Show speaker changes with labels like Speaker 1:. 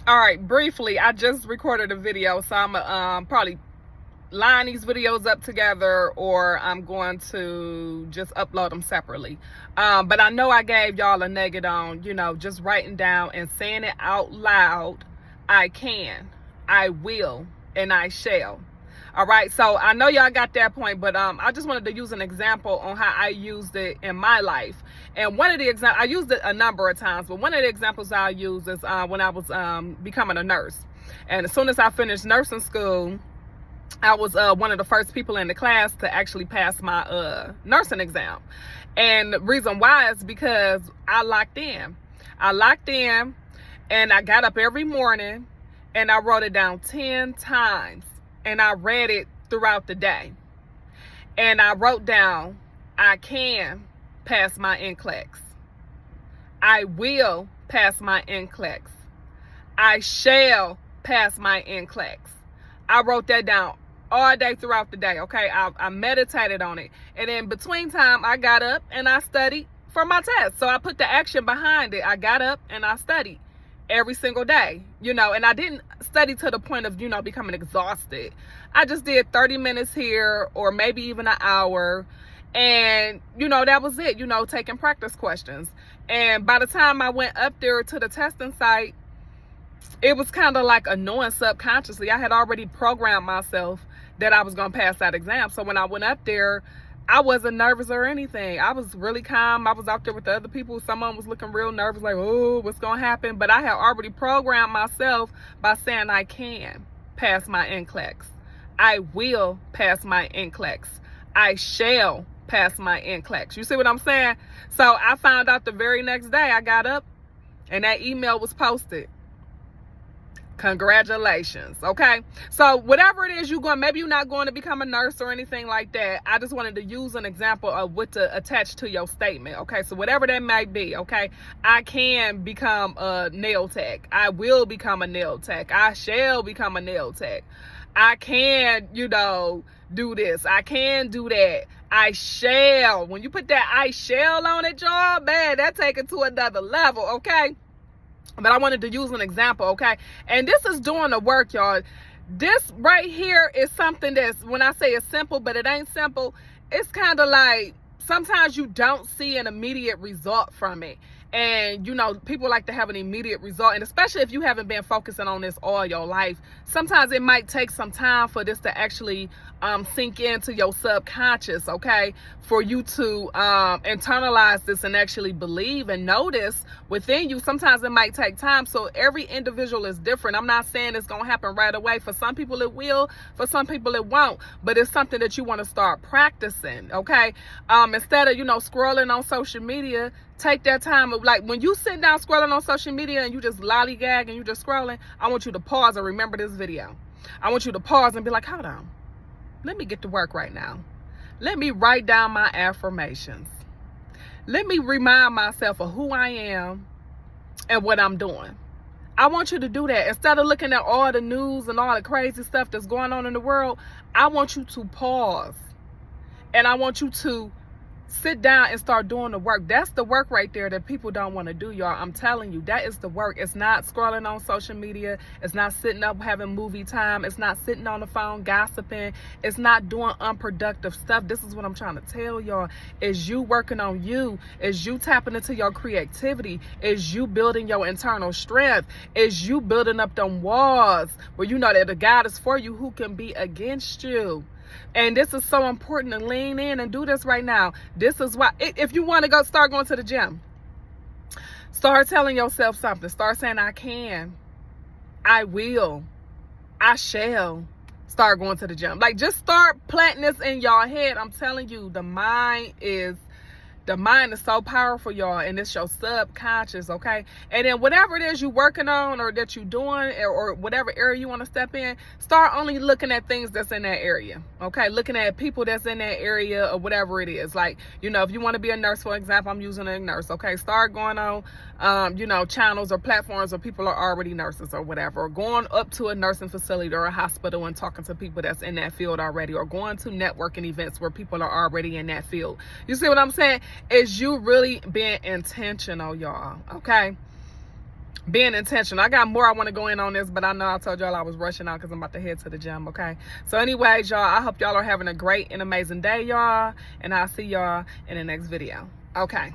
Speaker 1: All right, briefly, I just recorded a video, so I'm probably line these videos up together, or I'm going to just upload them separately. But I know I gave y'all a nugget on, just writing down and saying it out loud. I can, I will, and I shall. All right, so I know y'all got that point, but I just wanted to use an example on how I used it in my life. And one of the examples, I used it a number of times, but one of the examples I use is when I was becoming a nurse. And as soon as I finished nursing school, I was one of the first people in the class to actually pass my nursing exam. And the reason why is because I locked in. And I got up every morning and I wrote it down 10 times. And I read it throughout the day. And I wrote down, I can pass my NCLEX. I will pass my NCLEX. I shall pass my NCLEX. I wrote that down all day throughout the day, okay? I meditated on it. And in between time, I got up and I studied for my test. So I put the action behind it. I got up and I studied every single day, and I didn't study to the point of, becoming exhausted. I just did 30 minutes here or maybe even an hour. And, that was it, taking practice questions. And by the time I went up there to the testing site, it was kind of like annoying subconsciously. I had already programmed myself that I was going to pass that exam. So when I went up there, I wasn't nervous or anything. I was really calm. I was out there with the other people. Someone was looking real nervous, like, oh, what's going to happen? But I had already programmed myself by saying I can pass my NCLEX. I will pass my NCLEX. I shall pass my NCLEX. You see what I'm saying? So I found out the very next day. I got up and that email was posted. Congratulations. Okay, so whatever it is you're going, maybe you're not going to become a nurse or anything like that. I just wanted to use an example of what to attach to your statement. Okay, so whatever that might be. Okay, I can become a nail tech. I will become a nail tech. I shall become a nail tech. I can, do this. I can do that. I shall. When you put that I shall on it, y'all, man, that take it to another level. Okay. But I wanted to use an example, okay? And this is doing the work, y'all. This right here is something that's, when I say it's simple, but it ain't simple, it's kind of like sometimes you don't see an immediate result from it. And, people like to have an immediate result. And especially if you haven't been focusing on this all your life, sometimes it might take some time for this to actually sink into your subconscious, okay? For you to internalize this and actually believe and notice within you. Sometimes it might take time. So every individual is different. I'm not saying it's going to happen right away. For some people it will. For some people it won't. But it's something that you want to start practicing, okay? Instead of, scrolling on social media, take that time of, like, when you sit down scrolling on social media and you just lollygag and you just scrolling, I want you to pause and remember this video. I want you to pause and be like, hold on. Let me get to work right now. Let me write down my affirmations. Let me remind myself of who I am and what I'm doing. I want you to do that. Instead of looking at all the news and all the crazy stuff that's going on in the world, I want you to pause. And I want you to sit down and start doing the work. That's the work right there that people don't want to do, y'all. I'm telling you, that is the work. It's not scrolling on social media. It's not sitting up having movie time. It's not sitting on the phone gossiping. It's not doing unproductive stuff. This is what I'm trying to tell y'all. Is you working on you. Is you tapping into your creativity. Is you building your internal strength. Is you building up them walls where you know that the God is for you, who can be against you. And this is so important to lean in and do this right now. This is why, if you want to start going to the gym, start telling yourself something. Start saying, I can, I will, I shall start going to the gym. Like, just start planting this in your head. I'm telling you, the mind is so powerful, y'all, and it's your subconscious, okay? And then whatever it is you're working on or that you're doing, or whatever area you want to step in, start only looking at things that's in that area, okay? Looking at people that's in that area or whatever it is. Like, if you want to be a nurse, for example, I'm using a nurse, okay? Start going on, channels or platforms where people are already nurses or whatever, or going up to a nursing facility or a hospital and talking to people that's in that field already, or going to networking events where people are already in that field. You see what I'm saying? Is you really being intentional, y'all, okay? being intentional. I got more I want to go in on this, but I know I told y'all I was rushing out because I'm about to head to the gym, okay? So anyways, y'all, I hope y'all are having a great and amazing day, y'all, and I'll see y'all in the next video. Okay.